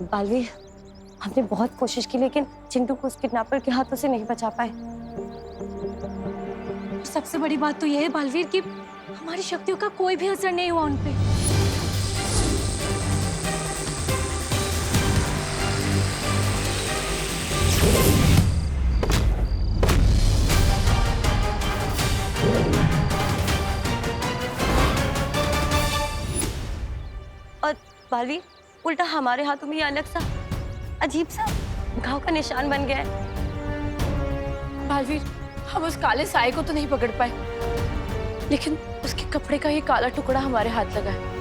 बालवीर, हमने बहुत कोशिश की लेकिन चिंटू को उस किडनैपर के हाथों से नहीं बचा पाए। सबसे बड़ी बात तो यह है बालवीर कि हमारी शक्तियों का कोई भी असर नहीं हुआ उन पे। और बालवीर, उल्टा हमारे हाथों में ये अलग सा अजीब सा घाव का निशान बन गया है। बालवीर, हम उस काले साए को तो नहीं पकड़ पाए, लेकिन उसके कपड़े का ये काला टुकड़ा हमारे हाथ लगा है।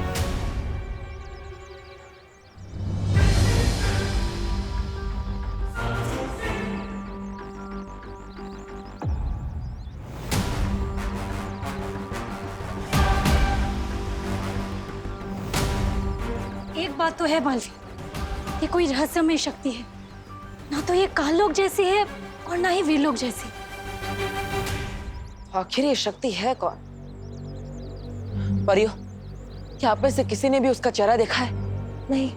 एक बात तो है बालवीर, ये कोई रहस्यमय शक्ति है। ना तो ये काल जैसी है और ना ही वीरलोक जैसी। आखिर ये शक्ति है कौन? परियो, क्या आप में से किसी ने भी उसका चेहरा देखा है? नहीं।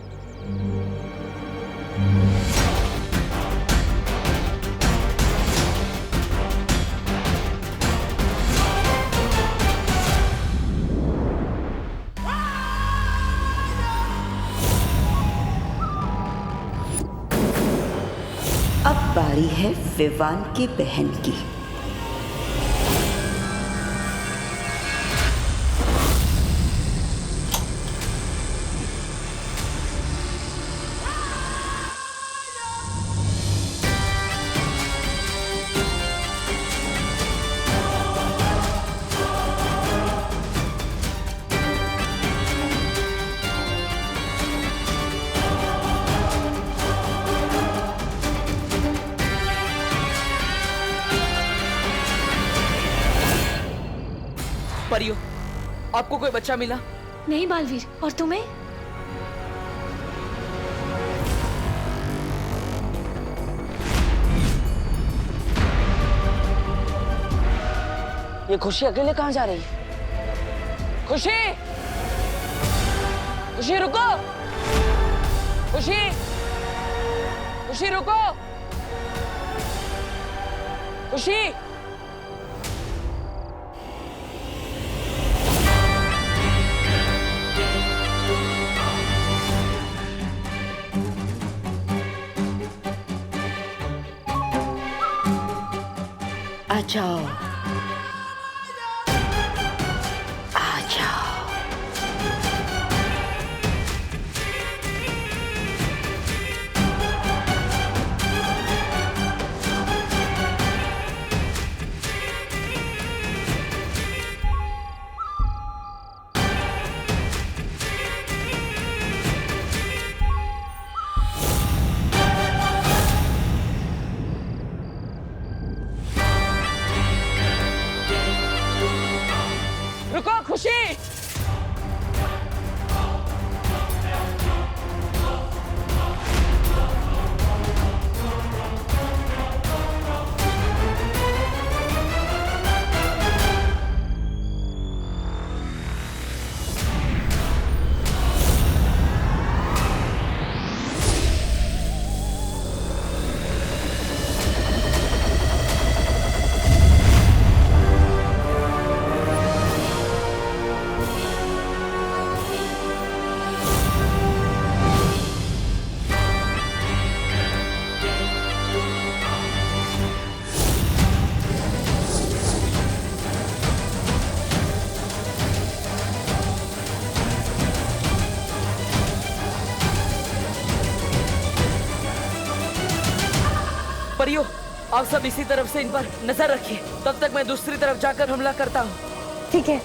अब बारी है विवान की बहन की। परियो, आपको कोई बच्चा मिला? नहीं बालवीर, और तुम्हें? ये खुशी अकेले कहाँ जा रही है? खुशी! खुशी रुको! खुशी! खुशी रुको! खुशी! आ जाओ, आ जाओ। रुको खुशी! परियो, आप सब इसी तरफ से इन पर नजर रखिए, तब तक मैं दूसरी तरफ जाकर हमला करता हूँ। ठीक है।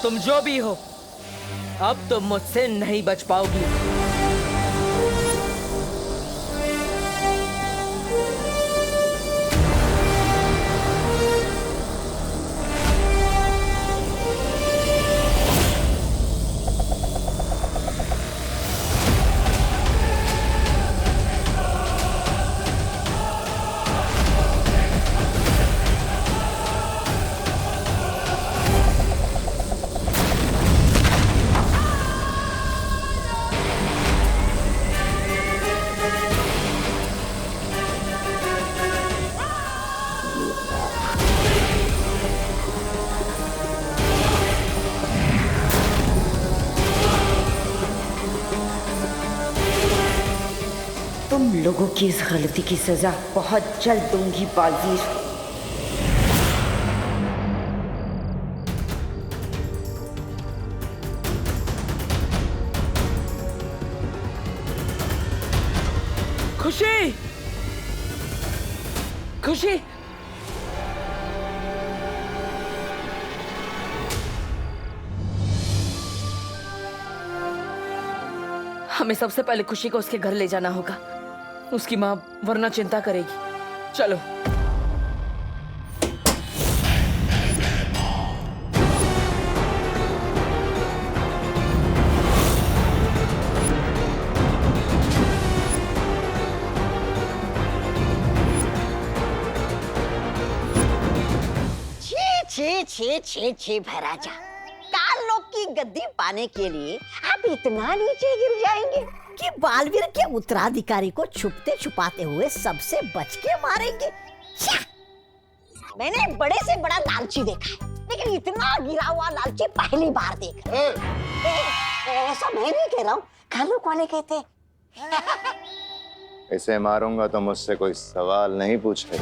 तुम जो भी हो, अब तुम मुझसे नहीं बच पाओगी। तुम लोगों की इस गलती की सजा बहुत जल्द दूंगी बालवीर। खुशी, खुशी, हमें सबसे पहले खुशी को उसके घर ले जाना होगा। उसकी माँ वरना चिंता करेगी। चलो। छे छे छे भैराजा, काल लोग की गद्दी पाने के लिए आप इतना नीचे गिर जाएंगे कि बालवीर के उत्तराधिकारी को छुपते छुपाते हुए सबसे बच के मारेंगे। मैंने बड़े से बड़ा लालची देखा है, लेकिन इतना गिरा हुआ लालची पहली बार देख रहा हूं। ऐसा मैं नहीं कह रहा हूँ, कालू वाले कहते। इसे मारूंगा तो मुझसे कोई सवाल नहीं पूछे।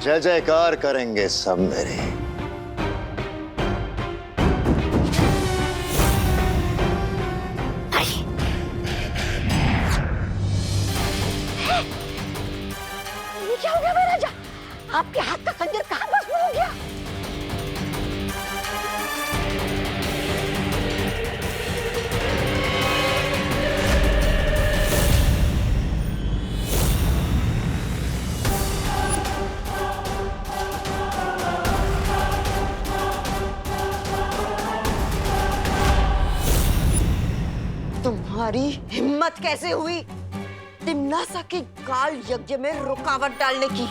जय जयकार करेंगे सब मेरे। ये क्या हो गया महाराजा? आपके हाथ का खंजर कहाँ भस्म हो गया? तुम्हारी हिम्मत कैसे हुई तिम्नासा के काल यज्ञ में रुकावट डालने की?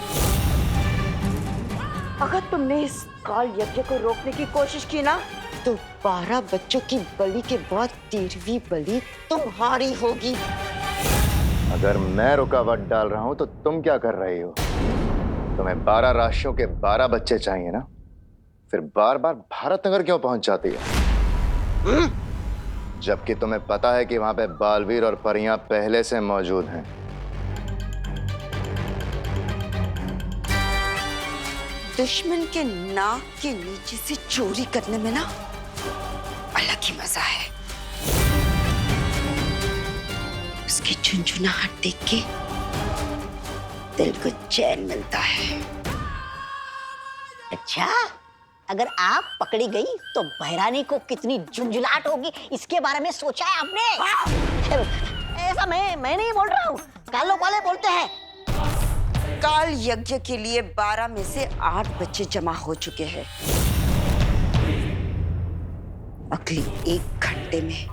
अगर तुमने इस काल यज्ञ को रोकने की कोशिश की ना, तो 12 बच्चों की बलि के बाद 13वीं बलि तुम्हारी होगी। अगर मैं रुकावट डाल रहा हूं तो तुम क्या कर रही हो? तुम्हें 12 राशियों के 12 बच्चे चाहिए ना? फिर बार बार भारत नगर क्यों पहुंच जाती है? जबकि तुम्हें पता है कि वहां पे बालवीर और परियां पहले से मौजूद हैं। दुश्मन के नाक के नीचे से चोरी करने में ना अलग ही मजा है। उसकी झुनझुनाहट देख के दिल को चैन मिलता है। अच्छा, अगर आप पकड़ी गई तो बहरानी को कितनी झुंझुलाहट होगी, इसके बारे में सोचा है आपने? ऐसा मैं नहीं बोल रहा हूँ, कालों वाले बोलते हैं। काल यज्ञ के लिए 12 में से 8 बच्चे जमा हो चुके हैं। अगले 1 घंटे में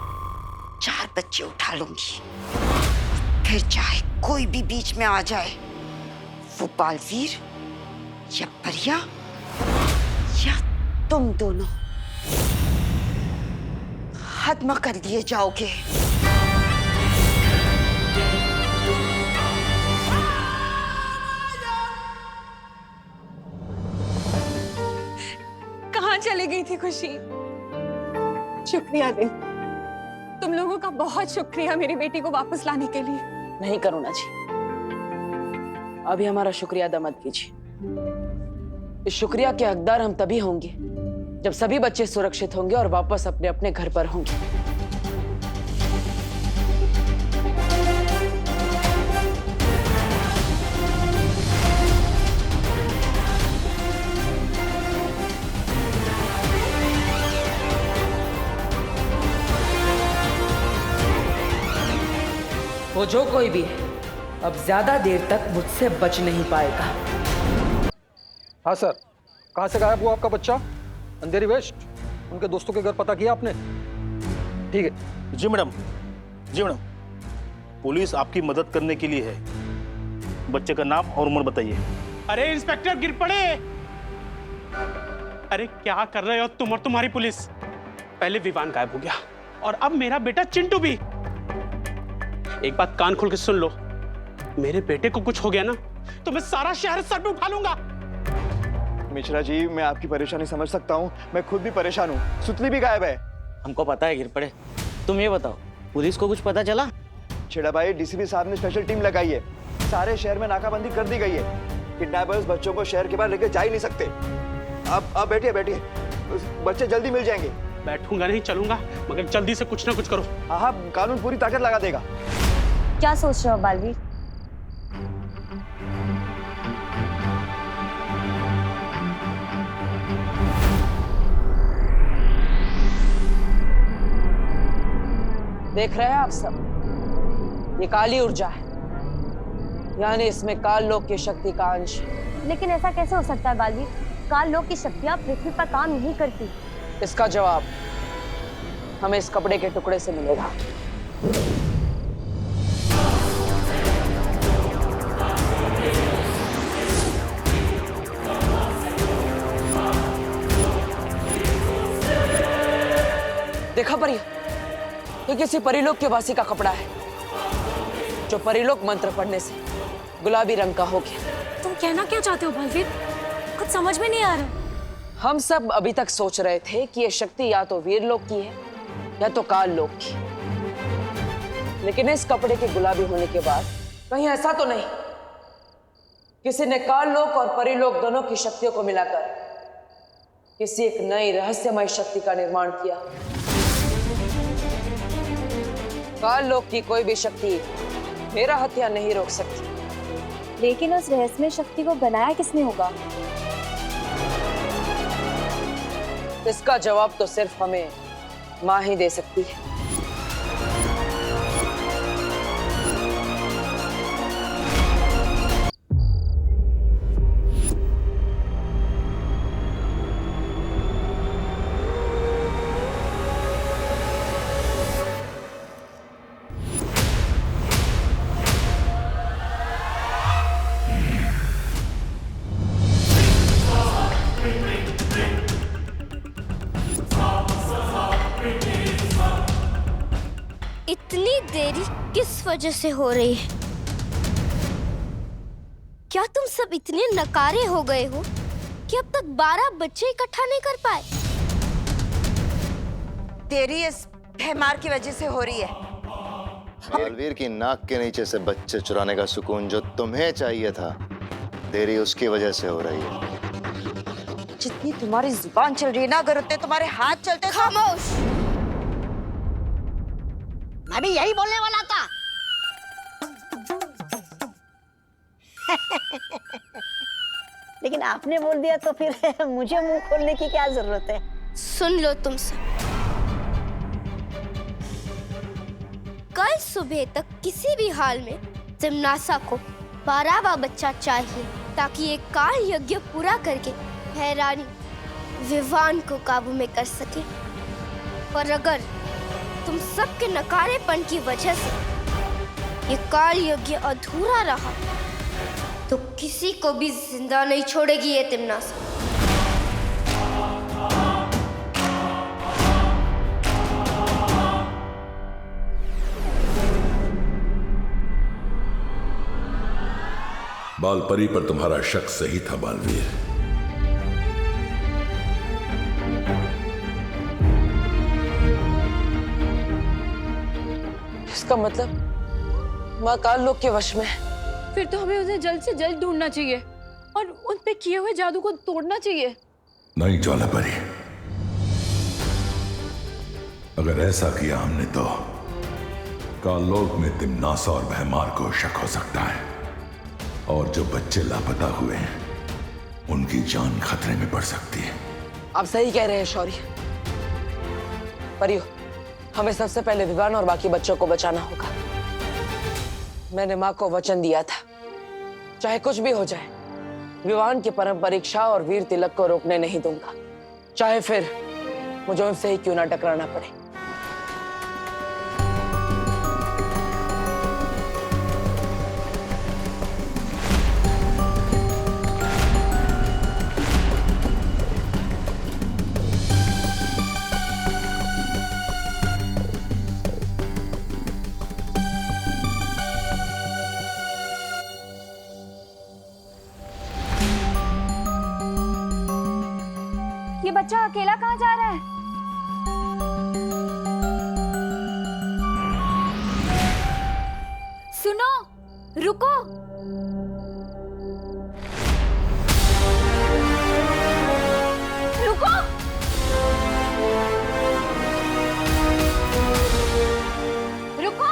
4 बच्चे उठा लूंगी। फिर चाहे कोई भी बीच में आ जाए, वो बालवीर या परिया या तुम दोनों खत्म कर दिए जाओगे। कहाँ चली गई थी खुशी? शुक्रिया दिल, तुम लोगों का बहुत शुक्रिया मेरी बेटी को वापस लाने के लिए। नहीं करुणा जी, अभी हमारा शुक्रिया अदा मत कीजिए। इस शुक्रिया के हकदार हम तभी होंगे जब सभी बच्चे सुरक्षित होंगे और वापस अपने अपने घर पर होंगे। वो जो कोई भी है, अब ज्यादा देर तक मुझसे बच नहीं पाएगा। हाँ सर, कहाँ से गायब हुआ आपका बच्चा? अंधेरी वेस्ट, उनके दोस्तों के घर पता किया आपने? ठीक है। जी मैडम, जी मैडम, पुलिस आपकी मदद करने के लिए है। बच्चे का नाम और उम्र बताइए। अरे इंस्पेक्टर गिर पड़े। अरे क्या कर रहे हो तुम और तुम्हारी पुलिस? पहले विवान गायब हो गया और अब मेरा बेटा चिंटू भी। एक बात कान खोल के सुन लो, मेरे बेटे को कुछ हो गया ना तो मैं सारा शहर सर पे उठा लूंगा। मिश्रा जी, मैं आपकी परेशानी समझ सकता हूँ, मैं खुद भी परेशान हूँ। सुतली भी गायब है। हमको पता है गिर पड़े। तुम ये बताओ, पुलिस को कुछ पता चला? छेड़ा भाई, डीसीपी साहब ने स्पेशल टीम लगाई है, सारे शहर में नाकाबंदी कर दी गई है। किडनैपर्स बच्चों को शहर के बाहर लेके जा ही नहीं सकते। अब बैठिए बैठिए, बच्चे जल्दी मिल जाएंगे। बैठूंगा नहीं, चलूंगा, मगर जल्दी से कुछ ना कुछ करो। हाँ, कानून पूरी ताकत लगा देगा। क्या सोच रहे हो बालवीर? देख रहे हैं आप सब, ये काली ऊर्जा है, यानी इसमें काल लोक की शक्ति का अंश है। लेकिन ऐसा कैसे हो सकता है बालवीर? काल लोक की शक्तियां पृथ्वी पर काम नहीं करती। इसका जवाब हमें इस कपड़े के टुकड़े से मिलेगा। देखा परियो, ये किसी परिलोक के वासी का कपड़ा है, जो परिलोक मंत्र पढ़ने से गुलाबी रंग का हो गया। तुम कहना क्या चाहते हो बालवीर? कुछ समझ में नहीं आ रहा। हम सब अभी तक सोच रहे थे कि ये शक्ति या तो वीर लोक की है या तो काल लोक की, लेकिन इस कपड़े के गुलाबी होने के बाद कहीं ऐसा तो नहीं किसी ने काल लोक और परिलोक दोनों की शक्तियों को मिलाकर किसी एक नई रहस्यमय शक्ति का निर्माण किया। काल लोक की कोई भी शक्ति मेरा हत्या नहीं रोक सकती। लेकिन उस रहस्यमय शक्ति को बनाया किसने होगा? इसका जवाब तो सिर्फ हमें माँ ही दे सकती है। इतनी देरी किस वजह से हो रही है? क्या तुम सब इतने नकारे हो गए हो कि अब तक 12 बच्चे इकट्ठा नहीं कर पाए? देरी इस भैमार की वजह से हो रही है। बालवीर की नाक के नीचे से बच्चे चुराने का सुकून जो तुम्हें चाहिए था, देरी उसकी वजह से हो रही है। जितनी तुम्हारी जुबान चल रही है ना, अगर उतने तुम्हारे हाथ चलते। खामोश! मैं भी यही बोलने वाला था। लेकिन आपने बोल दिया तो फिर मुझे मुंह खोलने की क्या जरूरत है? सुन लो तुम सब, कल सुबह तक किसी भी हाल में तिमनासा को 12वां बच्चा चाहिए, ताकि ये काल यज्ञ पूरा करके हैरानी विवान को काबू में कर सके। पर अगर तुम सबके नकारेपन की वजह से ये काल यज्ञ अधूरा रहा, तो किसी को भी जिंदा नहीं छोड़ेगी ये तिमनासा। बालपरी पर तुम्हारा शक सही था बालवीर। इसका मतलब माँ काल लोक के वश में है। फिर तो हमें उन्हें जल्द से जल्द ढूंढना चाहिए और उन पे किए हुए जादू को तोड़ना चाहिए। नहीं ज्वालापरी, अगर ऐसा किया हमने तो काललोक में तिमनासा और भैमार को शक हो सकता है, और जो बच्चे लापता हुए हैं उनकी जान खतरे में पड़ सकती है। आप सही कह रहे हैं शौर्य। परियो, हमें सबसे पहले विवान और बाकी बच्चों को बचाना होगा। मैंने माँ को वचन दिया था, चाहे कुछ भी हो जाए, विवान की परम परीक्षा और वीर तिलक को रोकने नहीं दूंगा, चाहे फिर मुझे उनसे ही क्यों ना टकराना पड़े। ये बच्चा अकेला कहाँ जा रहा है? रुको। रुको। रुको।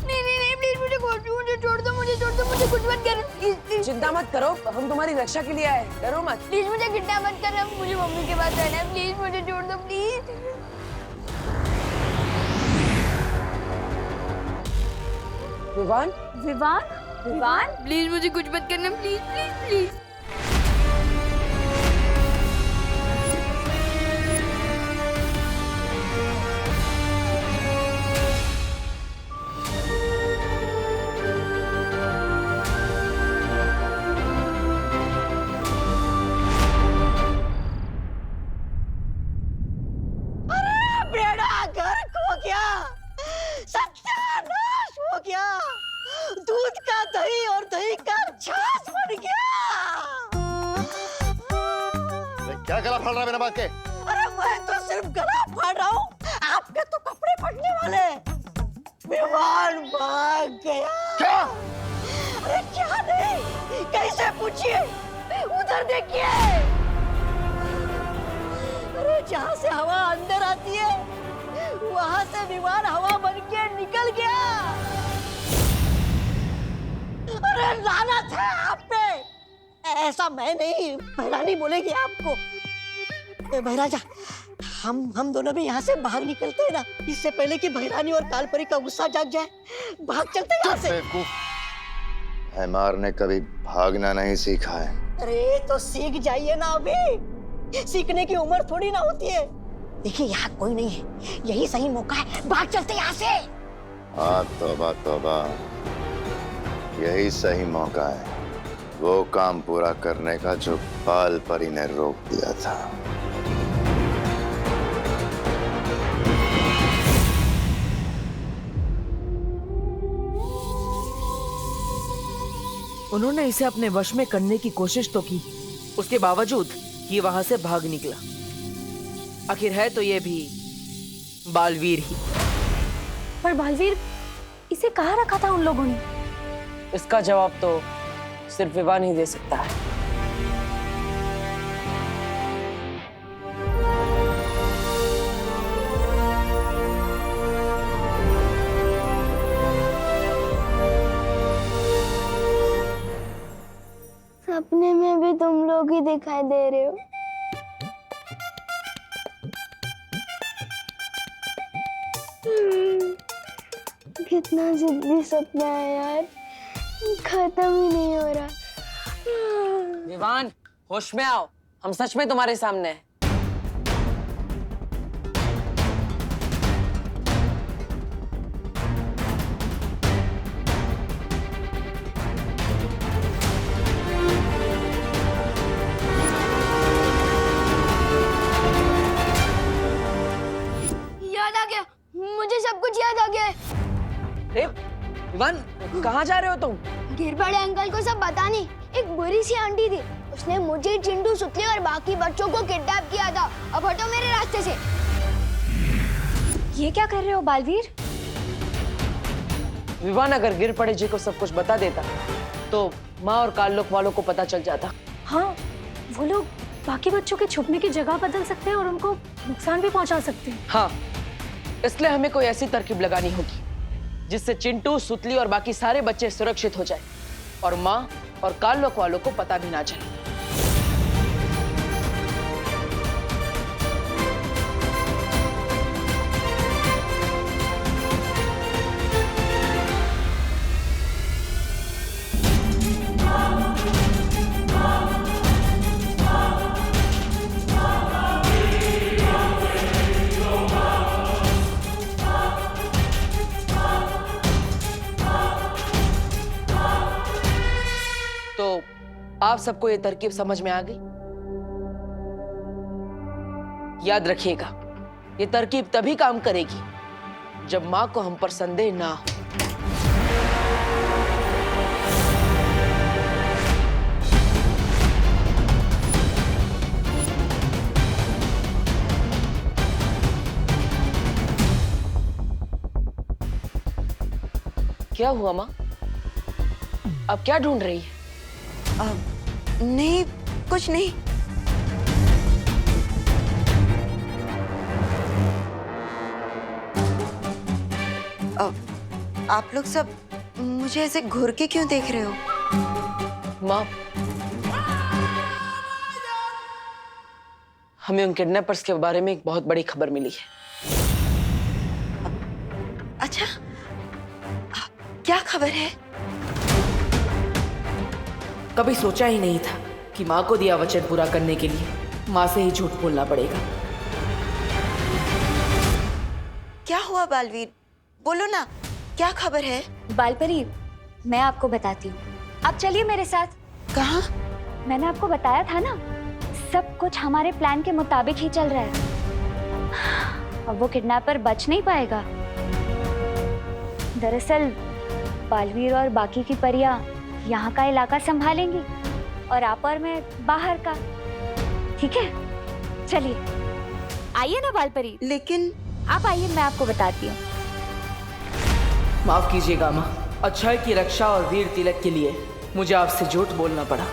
नहीं नहीं नहीं, प्लीज मुझे छोड़ दो, मुझे छोड़ दो, मुझे कुछ मत करो प्लीज प्लीज। चिंता मत करो, हम तुम्हारी रक्षा के लिए आए, डरो मत। प्लीज मुझे किडनैप मत करना, मुझे मम्मी के पास रहना है, प्लीज मुझे छोड़ दो प्लीज। विवान, विवान, विवान, प्लीज मुझे कुछ मत करना, प्लीज प्लीज प्लीज। बेड़ा घर खो गया, सत्यानाश हो गया, दूध का दही और दही का छाछ बन गया। क्या गला फाड़ रहा है बिना बात के? अरे मैं तो सिर्फ गला फाड़ रहा हूँ, आपके तो कपड़े फटने वाले। विमान भाग गया। क्या? अरे क्या नहीं, कैसे पूछिए, उधर देखिए। अरे जहाँ से हवा अंदर आती है, वहाँ से विमान हवा बन के निकल गया। अरे लानत है आप पे। ऐसा मैं नहीं, भैरानी बोलेगी आपको। भैराजा, हम दोनों भी यहाँ से बाहर निकलते हैं ना, इससे पहले कि भैरानी और कालपरी का गुस्सा जाग जाए। भाग चलते हैं यहाँ से। हैमार ने कभी भागना नहीं सीखा है। अरे तो सीख जाइए ना, अभी सीखने की उम्र थोड़ी ना होती है। देखिए यहाँ कोई नहीं है, यही सही मौका है, भाग चलते यहाँ से। हाँ तौबा तौबा, यही सही मौका है वो काम पूरा करने का जो पाल परी ने रोक दिया था। उन्होंने इसे अपने वश में करने की कोशिश तो की, उसके बावजूद ये वहां से भाग निकला। आखिर है तो ये भी बालवीर ही। पर बालवीर इसे कहाँ रखा था उन लोगों ने? इसका जवाब तो सिर्फ विवान ही दे सकता है। सपने में भी तुम लोग ही दिखाई दे रहे हो। कितना जिद्दी सपना है यार, खत्म ही नहीं हो रहा। विवान, होश में आओ, हम सच में तुम्हारे सामने हैं। याद आ गया, मुझे सब कुछ याद आ गया है। विवान, कहाँ जा रहे हो तुम? गिर बड़े अंकल को सब बता नहीं, एक बुरी सी आंटी थी, उसने मुझे, चिंटू, सुतली और बाकी बच्चों को किडनैप किया था। अब हटो मेरे रास्ते से। ये क्या कर रहे हो बालवीर? विवान अगर गिर पड़े जी को सब कुछ बता देता तो माँ और काल्लोक वालों को पता चल जाता। हाँ, वो लोग बाकी बच्चों के छुपने की जगह बदल सकते हैं और उनको नुकसान भी पहुंचा सकते हैं। हाँ, इसलिए हमें कोई ऐसी तरकीब लगानी होगी जिससे चिंटू, सुतली और बाकी सारे बच्चे सुरक्षित हो जाए और माँ और काल्लोक वालों को पता भी ना चले। तो आप सबको ये तरकीब समझ में आ गई? याद रखिएगा, ये तरकीब तभी काम करेगी जब माँ को हम पर संदेह ना हो। क्या हुआ माँ? अब क्या ढूंढ रही है? नहीं, कुछ नहीं। आप लोग सब मुझे ऐसे घूर के क्यों देख रहे हो? माँ, हमें उन किडनैपर्स के बारे में एक बहुत बड़ी खबर मिली है। अच्छा, क्या खबर है? कभी सोचा ही नहीं था कि माँ को दिया वचन पूरा करने के लिए माँ से ही झूठ बोलना पड़ेगा। क्या हुआ बालवीर? बोलो ना, क्या खबर है? बालपरी, मैं आपको बताती हूँ। आप चलिए मेरे साथ। कहाँ? मैंने आपको बताया था ना, सब कुछ हमारे प्लान के मुताबिक ही चल रहा है। अब वो किडनैपर बच नहीं पाएगा। दरअसल बालवीर और बाकी की परियां यहाँ का इलाका संभालेंगी और आप और मैं बाहर का। ठीक है, चलिए आइए ना बालपरी। लेकिन आप आइए, मैं आपको बताती हूँ। माफ कीजिएगा माँ, अच्छाई की रक्षा और वीर तिलक के लिए मुझे आपसे झूठ बोलना पड़ा।